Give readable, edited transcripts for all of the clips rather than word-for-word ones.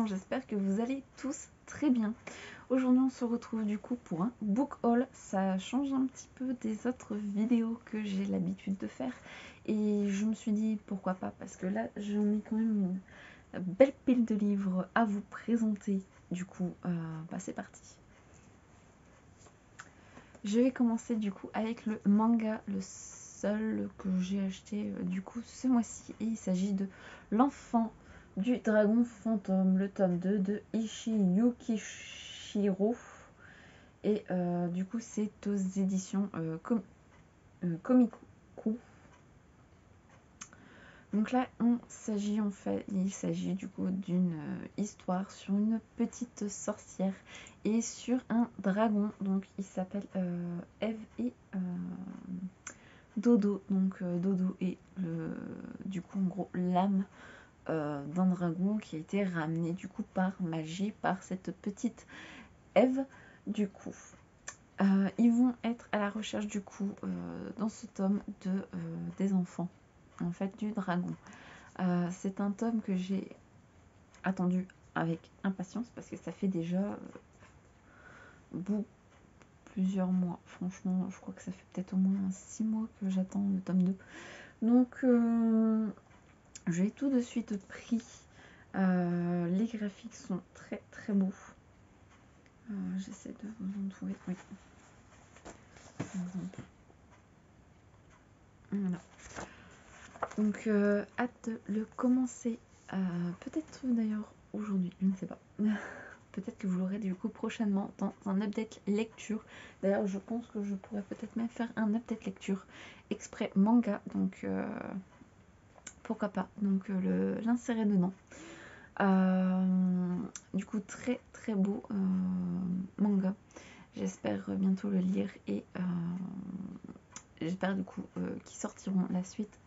J'espère que vous allez tous très bien. Aujourd'hui on se retrouve du coup pour un book haul. Ça change un petit peu des autres vidéos que j'ai l'habitude de faire. Et je me suis dit pourquoi pas, parce que là j'en ai quand même une belle pile de livres à vous présenter. Du coup c'est parti. Je vais commencer du coup avec le manga, le seul que j'ai acheté du coup ce mois-ci. Et il s'agit de L'Enfant du Dragon Fantôme, le tome 2 de Ishi Yukishiro. Et du coup c'est aux éditions Komiku. Donc là il s'agit du coup d'une histoire sur une petite sorcière et sur un dragon. Donc il s'appelle Eve et Dodo. Donc Dodo est du coup en gros l'âme d'un dragon qui a été ramené du coup par magie par cette petite Eve du coup. Ils vont être à la recherche du coup dans ce tome des enfants en fait du dragon. C'est un tome que j'ai attendu avec impatience parce que ça fait déjà plusieurs mois. Franchement, je crois que ça fait peut-être au moins 6 mois que j'attends le tome 2. Donc, je l'ai tout de suite pris. Les graphiques sont très très beaux. J'essaie de vous en trouver. Oui. Voilà. Donc, hâte de le commencer. Peut-être d'ailleurs aujourd'hui, je ne sais pas. Peut-être que vous l'aurez du coup prochainement dans un update lecture. D'ailleurs, je pense que je pourrais peut-être même faire un update lecture exprès manga. Donc, pourquoi pas. Donc, l'insérer dedans. Du coup, très très beau manga. J'espère bientôt le lire et j'espère du coup qu'ils sortiront la suite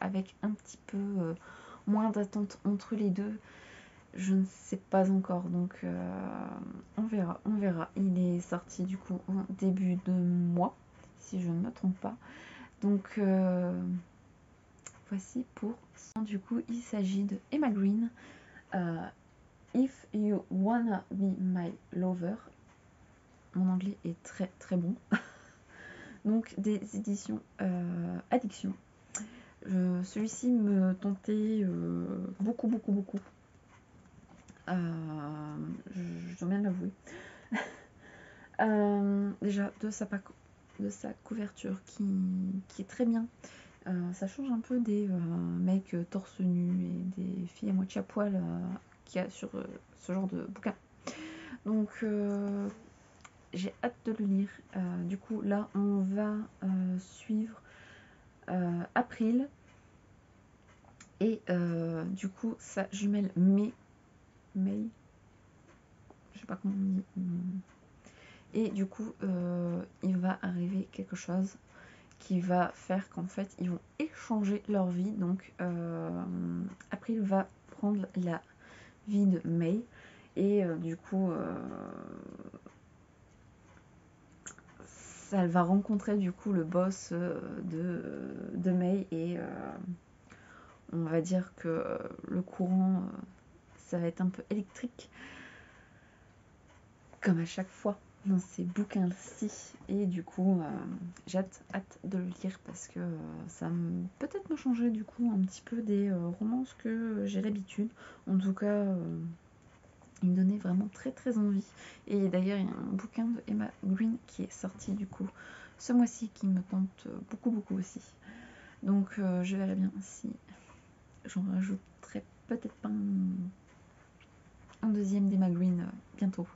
avec un petit peu moins d'attente entre les deux. Je ne sais pas encore, donc on verra, on verra. Il est sorti du coup en début de mois, si je ne me trompe pas. Donc voici pour ça. Du coup, il s'agit de Emma Green. If You Wanna Be My Lover. Mon anglais est très très bon. Donc des éditions Addiction. Celui-ci me tentait beaucoup. Je dois bien l'avouer. Déjà de sa couverture qui est très bien. Ça change un peu des mecs torse nu et des filles à moitié à poil qu'il y a sur ce genre de bouquin. Donc j'ai hâte de le lire. Du coup là on va suivre April et du coup sa jumelle May, je sais pas comment on dit. Et du coup il va arriver quelque chose qui va faire qu'en fait ils vont échanger leur vie. Donc April va prendre la vie de May et du coup elle va rencontrer du coup le boss de May et on va dire que le courant ça va être un peu électrique comme à chaque fois dans ces bouquins-ci. Et du coup j'ai hâte de le lire parce que ça peut-être me changer du coup un petit peu des romances que j'ai l'habitude. En tout cas il me donnait vraiment très très envie. Et d'ailleurs il y a un bouquin de Emma Green qui est sorti du coup ce mois-ci qui me tente beaucoup aussi. Donc je verrai bien si j'en rajouterai peut-être pas un deuxième d'Emma Green bientôt.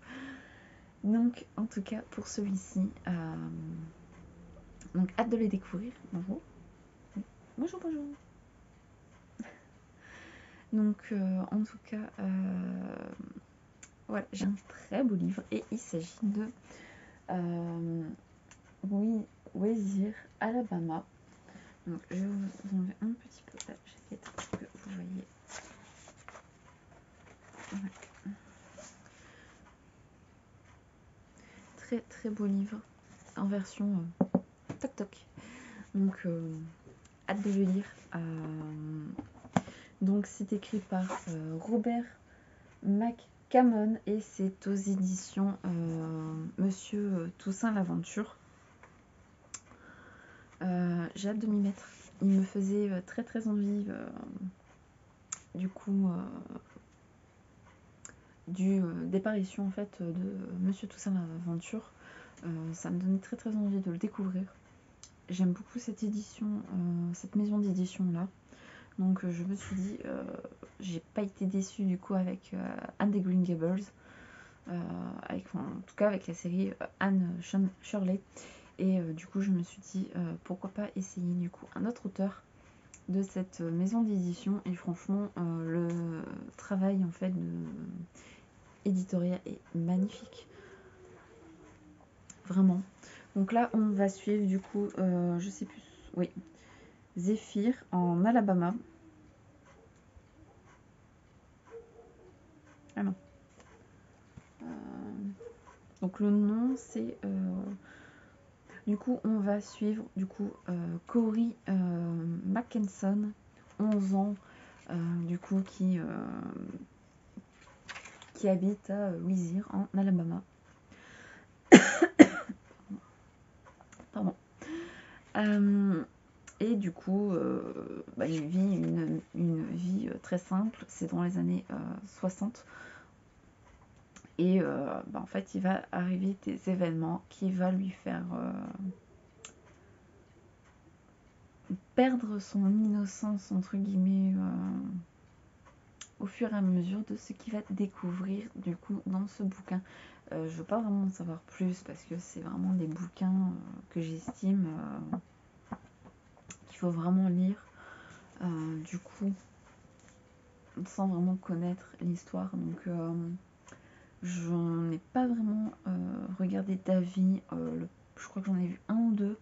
Donc en tout cas pour celui-ci donc hâte de les découvrir. Bonjour. Donc en tout cas voilà, j'ai un très beau livre et il s'agit de Weird Alabama. Donc je vais vous enlever un petit peu la jaquette pour que vous voyez. Voilà. Très très beau livre en version toc toc. Donc hâte de le lire. Donc c'est écrit par Robert McCammon et c'est aux éditions Monsieur Toussaint l'Aventure. J'ai hâte de m'y mettre. Il me faisait très envie du coup des parutions en fait de Monsieur Toussaint l'Aventure. Ça me donnait très envie de le découvrir. J'aime beaucoup cette édition, cette maison d'édition là. Donc je me suis dit, j'ai pas été déçue du coup avec Anne des Green Gables, en tout cas avec la série Anne Shirley. Et du coup je me suis dit, pourquoi pas essayer du coup un autre auteur de cette maison d'édition. Et franchement, le travail en fait éditorial est magnifique. Vraiment. Donc là, on va suivre du coup, je sais plus, oui, Zéphyr en Alabama. Ah non. Donc le nom c'est du coup on va suivre du coup Cory Mackenson, 11 ans, du coup qui habite à Weezer en Alabama. Pardon. Et du coup il vit une vie très simple, c'est dans les années 60. Et en fait il va arriver des événements qui va lui faire perdre son innocence entre guillemets au fur et à mesure de ce qu'il va découvrir du coup dans ce bouquin. Je veux pas vraiment en savoir plus parce que c'est vraiment des bouquins que j'estime qu'il faut vraiment lire du coup sans vraiment connaître l'histoire. Donc je n'ai pas vraiment regardé d'avis, je crois que j'en ai vu un ou deux.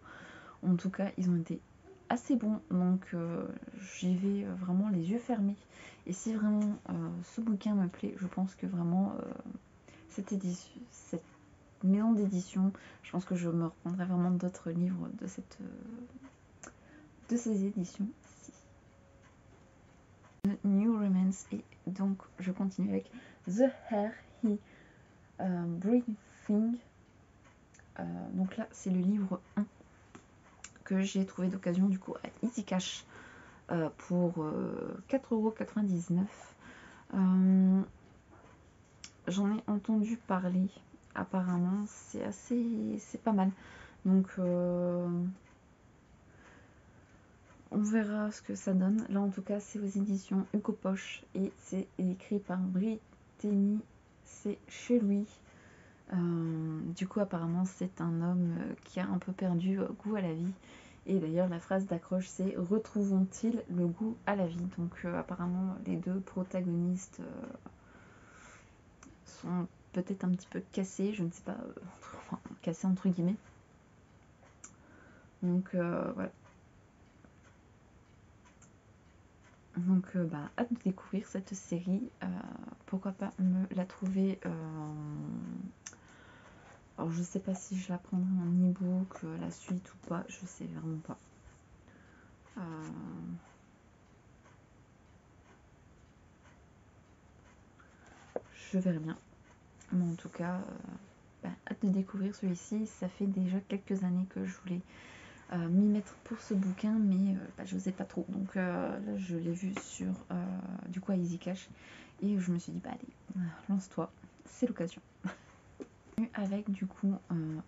En tout cas ils ont été assez bons, donc j'y vais vraiment les yeux fermés. Et si vraiment ce bouquin me plaît, je pense que vraiment cette maison d'édition, je pense que je me reprendrai vraiment d'autres livres de ces éditions ci. New Romance. Et donc je continue avec The Hair He Breathing. Donc là c'est le livre 1 que j'ai trouvé d'occasion du coup à Easy Cash pour 4,99 €. J'en ai entendu parler, apparemment c'est pas mal. Donc on verra ce que ça donne. Là en tout cas c'est aux éditions Hugo Poche et c'est écrit par Brittany, c'est chez lui. Du coup apparemment c'est un homme qui a un peu perdu goût à la vie. Et d'ailleurs la phrase d'accroche c'est retrouvons-ils le goût à la vie. Donc apparemment les deux protagonistes sont peut-être un petit peu cassés, je ne sais pas, enfin cassés entre guillemets. Donc voilà. Donc hâte de découvrir cette série. Pourquoi pas me la trouver. Alors je sais pas si je la prendrai en e-book, la suite ou pas, je sais vraiment pas. Je verrai bien. Mais en tout cas, hâte de découvrir celui-ci. Ça fait déjà quelques années que je voulais m'y mettre pour ce bouquin, mais je n'osais pas trop. Donc là, je l'ai vu sur du coup à Easy Cash et je me suis dit allez, lance-toi, c'est l'occasion. Avec du coup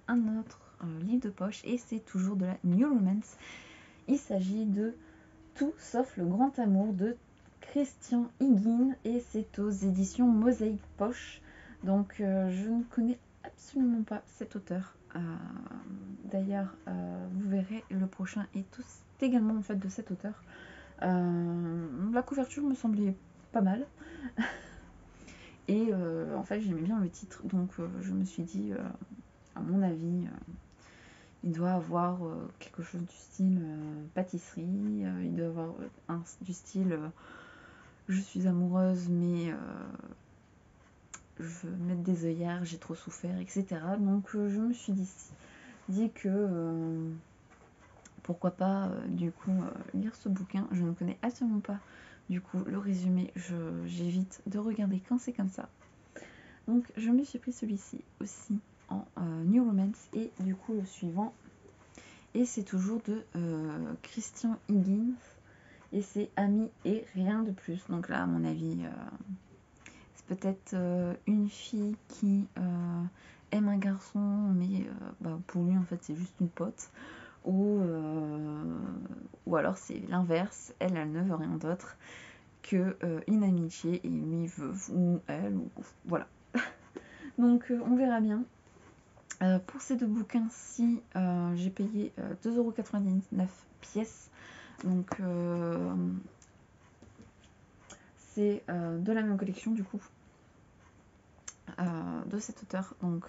un autre livre de poche et c'est toujours de la New Romance. Il s'agit de Tout sauf le grand amour de Christian Higgin et c'est aux éditions Mosaïque Poche. Donc je ne connais absolument pas cet auteur. D'ailleurs vous verrez le prochain est également en fait de cet auteur. La couverture me semblait pas mal. Et en fait j'aimais bien le titre, donc je me suis dit à mon avis il doit avoir quelque chose du style pâtisserie, il doit avoir du style je suis amoureuse mais je veux mettre des œillères, j'ai trop souffert, etc. Donc je me suis dit que pourquoi pas du coup lire ce bouquin. Je ne connais absolument pas Du coup, le résumé, j'évite de regarder quand c'est comme ça. Donc, je me suis pris celui-ci aussi en New Romance et du coup, le suivant. Et c'est toujours de Christian Higgins et c'est Ami et rien de plus. Donc là, à mon avis, c'est peut-être une fille qui aime un garçon, mais pour lui, en fait, c'est juste une pote. Ou alors c'est l'inverse, elle ne veut rien d'autre que une amitié et lui veut ou elle ou voilà. Donc on verra bien. Pour ces deux bouquins-ci, j'ai payé 2,99€ pièce. Donc c'est de la même collection du coup de cet auteur. Donc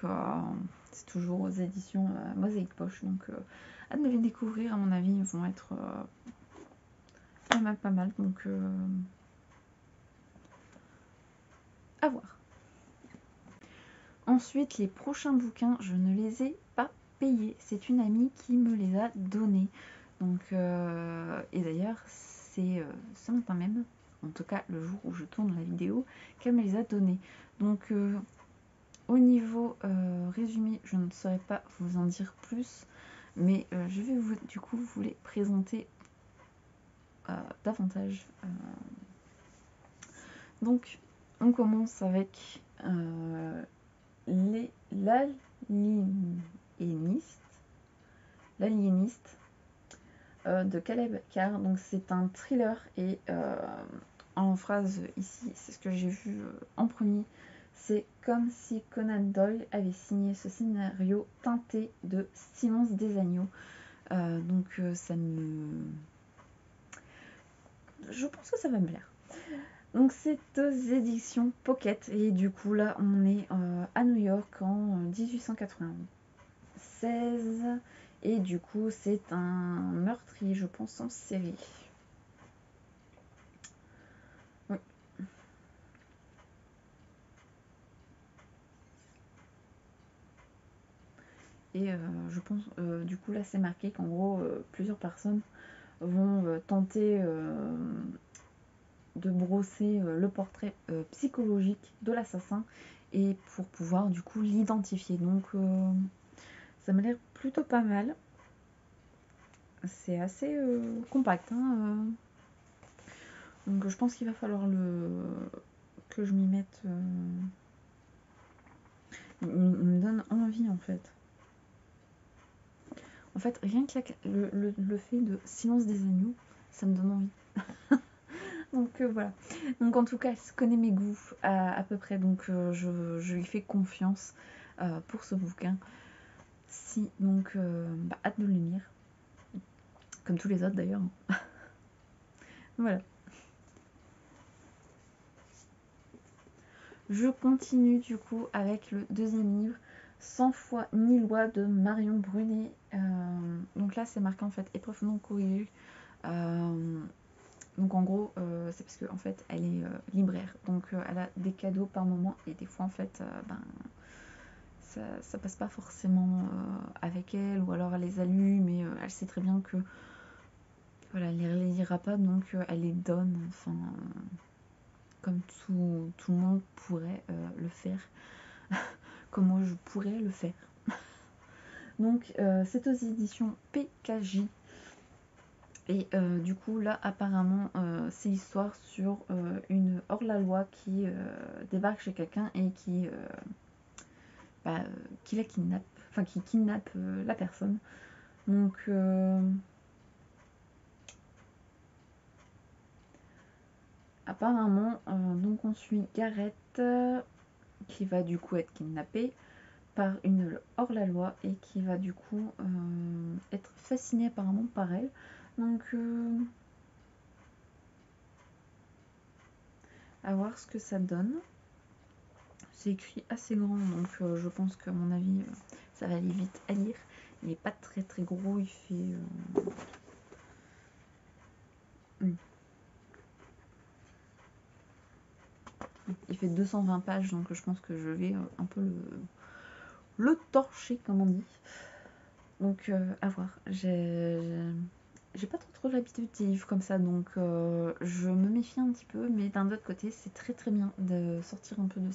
c'est toujours aux éditions Mosaïque Poche. Donc à de les découvrir, à mon avis, ils vont être pas mal. Donc à voir. Ensuite, les prochains bouquins, je ne les ai pas payés. C'est une amie qui me les a donnés. Donc, et d'ailleurs, c'est ce matin même, en tout cas le jour où je tourne la vidéo, qu'elle me les a donnés. Donc, au niveau résumé, je ne saurais pas vous en dire plus, mais je vais du coup vous les présenter davantage. Donc, on commence avec l'aliéniste de Caleb Carr. Donc c'est un thriller et en phrase ici, c'est ce que j'ai vu en premier, c'est comme si Conan Doyle avait signé ce scénario teinté de Silence des agneaux. Donc ça me... Je pense que ça va me plaire. Donc c'est aux éditions Pocket et du coup là on est à New York en 1896 et du coup c'est un meurtrier je pense en série. Oui. Et je pense du coup là c'est marqué qu'en gros plusieurs personnes vont tenter de brosser le portrait psychologique de l'assassin et pour pouvoir du coup l'identifier. Donc ça m'a l'air plutôt pas mal. C'est assez compact. Hein, donc je pense qu'il va falloir que je m'y mette. Il me donne envie en fait. En fait, rien que le fait de Silence des agneaux, ça me donne envie. Donc voilà. Donc en tout cas, elle connaît mes goûts à peu près. Donc je lui fais confiance pour ce bouquin. Si, donc hâte de le lire. Comme tous les autres d'ailleurs. Voilà. Je continue du coup avec le deuxième livre, 100 fois ni loi de Marion Brunet. Donc là c'est marqué en fait épreuve non corrigée. Donc en gros c'est parce que en fait elle est libraire. Donc elle a des cadeaux par moment et des fois en fait ça passe pas forcément avec elle ou alors elle les allume mais elle sait très bien que voilà, elle les lira pas donc elle les donne. Enfin comme tout le monde pourrait le faire. Comme moi je pourrais le faire. Donc c'est aux éditions PKJ. Et du coup là apparemment c'est l'histoire sur une hors-la-loi qui débarque chez quelqu'un et qui la kidnappe. Enfin qui kidnappe la personne. Donc apparemment donc on suit Gareth qui va du coup être kidnappée par une hors-la-loi et qui va du coup être fascinée apparemment par elle. Donc à voir ce que ça donne. C'est écrit assez grand donc je pense qu'à mon avis ça va aller vite à lire. Il n'est pas très très gros, il fait il fait 220 pages donc je pense que je vais un peu le torcher comme on dit. Donc à voir. j'ai pas trop l'habitude des livres comme ça, donc je me méfie un petit peu, mais d'un autre côté, c'est très très bien de sortir un peu de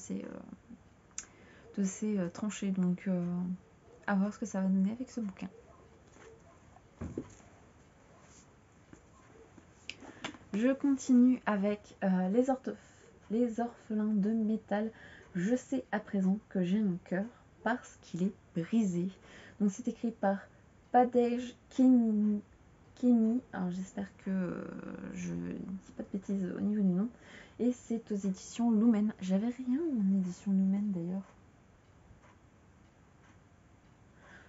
ces tranchées, donc à voir ce que ça va donner avec ce bouquin. Je continue avec les orphelins de métal. Je sais à présent que j'ai un cœur parce qu'il est brisé. Donc c'est écrit par Padej Kenny. Alors j'espère que je dis pas de bêtises au niveau du nom. Et c'est aux éditions Lumen. J'avais rien en édition Lumen d'ailleurs.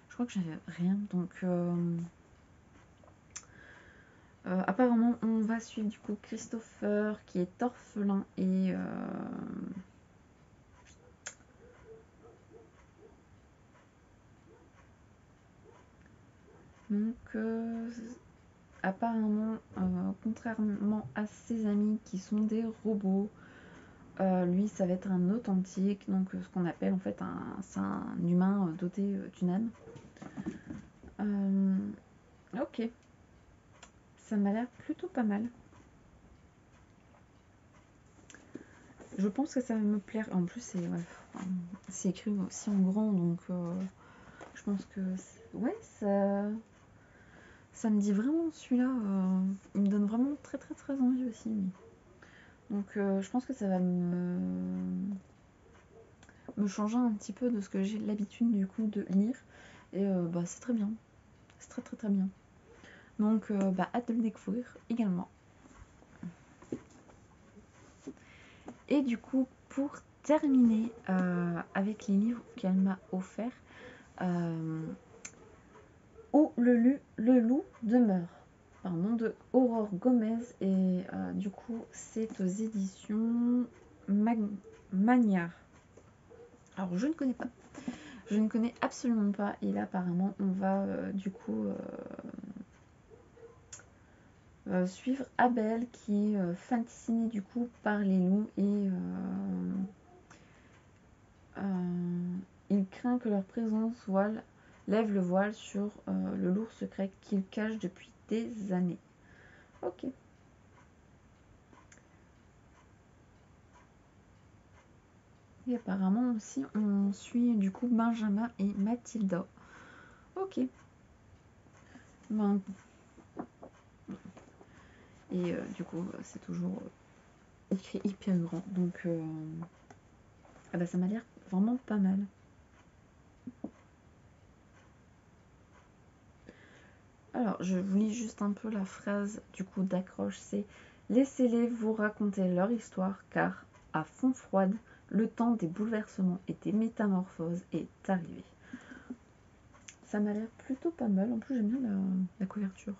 Je crois que j'avais rien. Donc apparemment on va suivre du coup Christopher qui est orphelin et donc apparemment contrairement à ses amis qui sont des robots, lui ça va être un authentique, donc ce qu'on appelle en fait c'est un humain doté d'une âme. Ok, ça m'a l'air plutôt pas mal. Je pense que ça va me plaire. En plus, c'est écrit aussi en grand, donc je pense que ouais, ça me dit vraiment celui-là. Il me donne vraiment très très très envie aussi. Donc je pense que ça va me changer un petit peu de ce que j'ai l'habitude du coup de lire. Et bah, c'est très bien. C'est très très très bien. Donc bah, hâte de le découvrir également. Et du coup, pour terminer avec les livres qu'elle m'a offerts, Où le loup demeure, par nom de Aurore Gomez, et du coup c'est aux éditions Magnard. Alors je ne connais pas, je ne connais absolument pas, et là apparemment on va du coup suivre Abel qui est fasciné du coup par les loups, et il craint que leur présence lève le voile sur le lourd secret qu'il cache depuis des années. Ok. Et apparemment aussi on suit du coup Benjamin et Mathilda. Ok. Ben, et du coup c'est toujours écrit hyper grand. Donc ah bah, ça m'a l'air vraiment pas mal. Alors je vous lis juste un peu la phrase du coup d'accroche, c'est: laissez-les vous raconter leur histoire, car à fond froide, le temps des bouleversements et des métamorphoses est arrivé. Ça m'a l'air plutôt pas mal. En plus j'aime bien la couverture.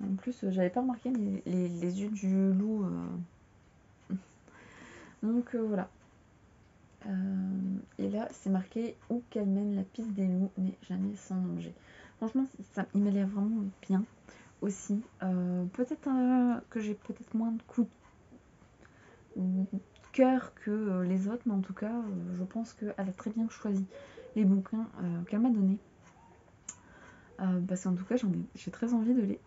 En plus j'avais pas remarqué les yeux du loup. Donc voilà. Et là c'est marqué: où qu'elle mène la piste des loups n'est jamais sans danger. Franchement il m'a l'air vraiment bien aussi. Peut-être que j'ai peut-être moins de coups de cœur que les autres, mais en tout cas je pense qu'elle a très bien choisi les bouquins qu'elle m'a donnés, parce qu'en tout cas j'ai très envie de les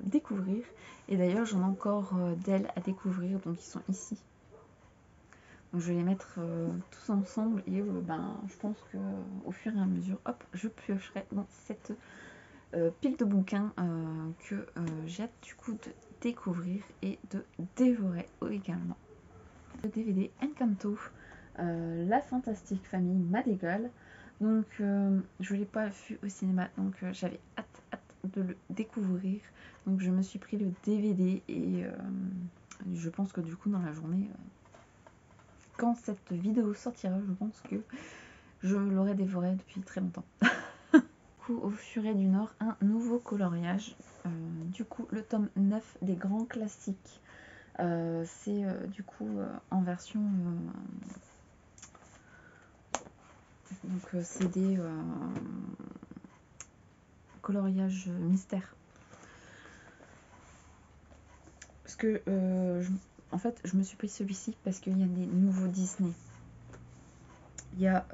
découvrir. Et d'ailleurs j'en ai encore d'elle à découvrir, donc ils sont ici, donc je vais les mettre tous ensemble, et je pense que au fur et à mesure, hop, je piocherai dans cette pile de bouquins que j'ai hâte du coup de découvrir et de dévorer également. Le DVD Encanto, La Fantastique Famille Madrigal. Donc je ne l'ai pas vu au cinéma, donc j'avais hâte de le découvrir. Donc je me suis pris le DVD, et je pense que du coup dans la journée, quand cette vidéo sortira, je pense que je l'aurai dévoré depuis très longtemps. Au Furet du Nord, un nouveau coloriage. Du coup le tome 9 des grands classiques. C'est du coup en version donc c'est des coloriages mystères, parce que en fait je me suis pris celui-ci parce qu'il y a des nouveaux Disney. Il y a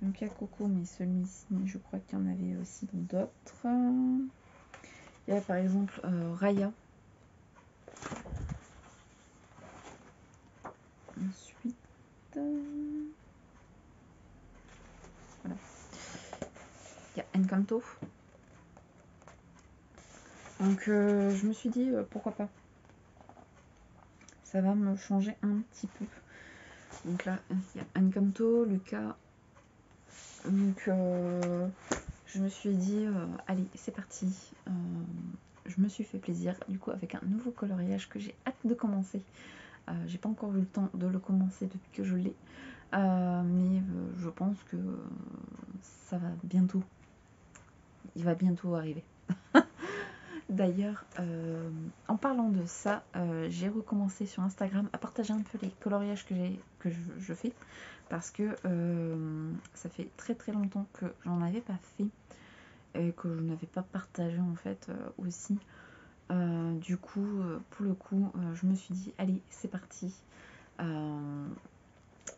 Nuka Coco, mais celui-ci, je crois qu'il y en avait aussi d'autres. Il y a par exemple Raya. Ensuite, voilà. Il y a Encanto. Donc je me suis dit pourquoi pas. Ça va me changer un petit peu. Donc là, il y a Encanto, Lucas. Donc je me suis dit allez, c'est parti. Je me suis fait plaisir du coup avec un nouveau coloriage que j'ai hâte de commencer. J'ai pas encore eu le temps de le commencer depuis que je l'ai. Mais je pense que ça va bientôt. Il va bientôt arriver. D'ailleurs, en parlant de ça, j'ai recommencé sur Instagram à partager un peu les coloriages que je fais. Parce que ça fait très très longtemps que j'en avais pas fait. Et que je n'avais pas partagé en fait aussi. Du coup, pour le coup, je me suis dit, allez, c'est parti.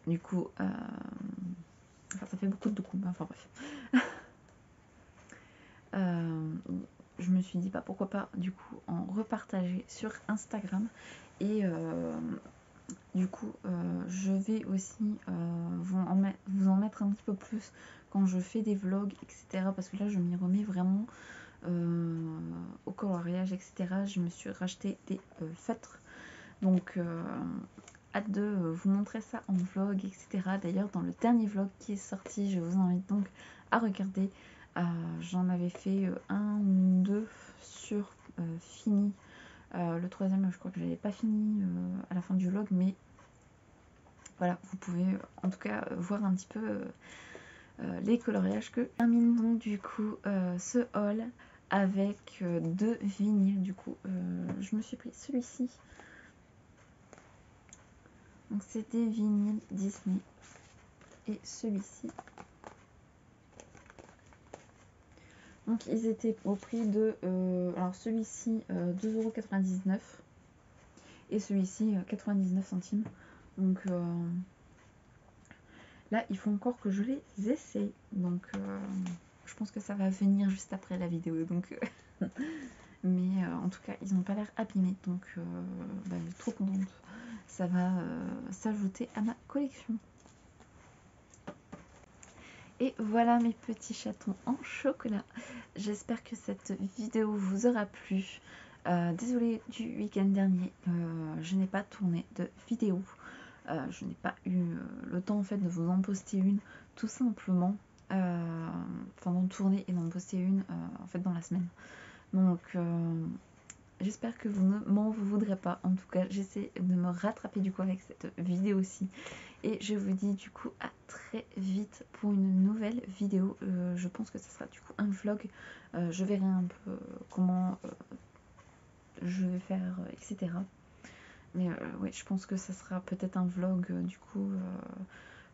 Du coup, enfin, ça fait beaucoup de coups, enfin bref. Je me suis dit, bah, pourquoi pas, du coup, en repartager sur Instagram. Et du coup, je vais aussi vous en mettre un petit peu plus quand je fais des vlogs, etc. Parce que là, je m'y remets vraiment au coloriage, etc. Je me suis racheté des feutres. Donc, hâte de vous montrer ça en vlog, etc. D'ailleurs, dans le dernier vlog qui est sorti, je vous invite donc à regarder. J'en avais fait un ou deux sur fini. Le troisième, je crois que je n'avais pas fini à la fin du vlog, mais voilà, vous pouvez en tout cas voir un petit peu les coloriages que termine donc du coup ce haul avec deux vinyles. Du coup, je me suis pris celui-ci. Donc c'est des vinyles Disney et celui-ci. Donc ils étaient au prix de alors celui-ci 2,99 € et celui-ci 99 centimes. Donc là il faut encore que je les essaye. Donc je pense que ça va venir juste après la vidéo. Donc mais en tout cas ils n'ont pas l'air abîmés. Donc je suis trop contente. Ça va s'ajouter à ma collection. Et voilà mes petits chatons en chocolat. J'espère que cette vidéo vous aura plu. Désolée du week-end dernier, je n'ai pas tourné de vidéo. Je n'ai pas eu le temps en fait de vous en poster une, tout simplement. Enfin d'en tourner et d'en poster une en fait dans la semaine. Donc j'espère que vous ne m'en voudrez pas. En tout cas, j'essaie de me rattraper du coup avec cette vidéo-ci. Et je vous dis du coup à très vite pour une nouvelle vidéo. Je pense que ce sera du coup un vlog. Je verrai un peu comment je vais faire, etc. Mais oui, je pense que ça sera peut-être un vlog. Du coup,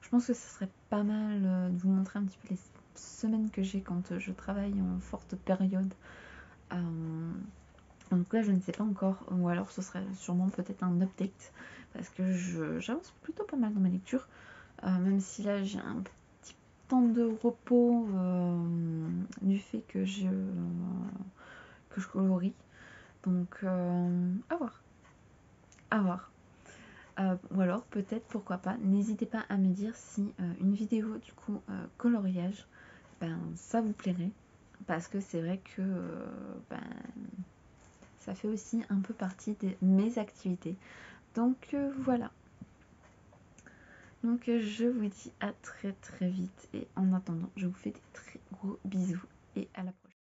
je pense que ce serait pas mal de vous montrer un petit peu les semaines que j'ai quand je travaille en forte période. Donc là, je ne sais pas encore, ou alors ce serait sûrement peut-être un update, parce que j'avance plutôt pas mal dans ma lecture, même si là j'ai un petit temps de repos du fait que je colorie. Donc à voir, à voir. Ou alors peut-être, pourquoi pas, n'hésitez pas à me dire si une vidéo du coup coloriage, ben ça vous plairait, parce que c'est vrai que ben ça fait aussi un peu partie de mes activités. Donc voilà. Donc je vous dis à très très vite. Et en attendant, je vous fais des très gros bisous. Et à la prochaine.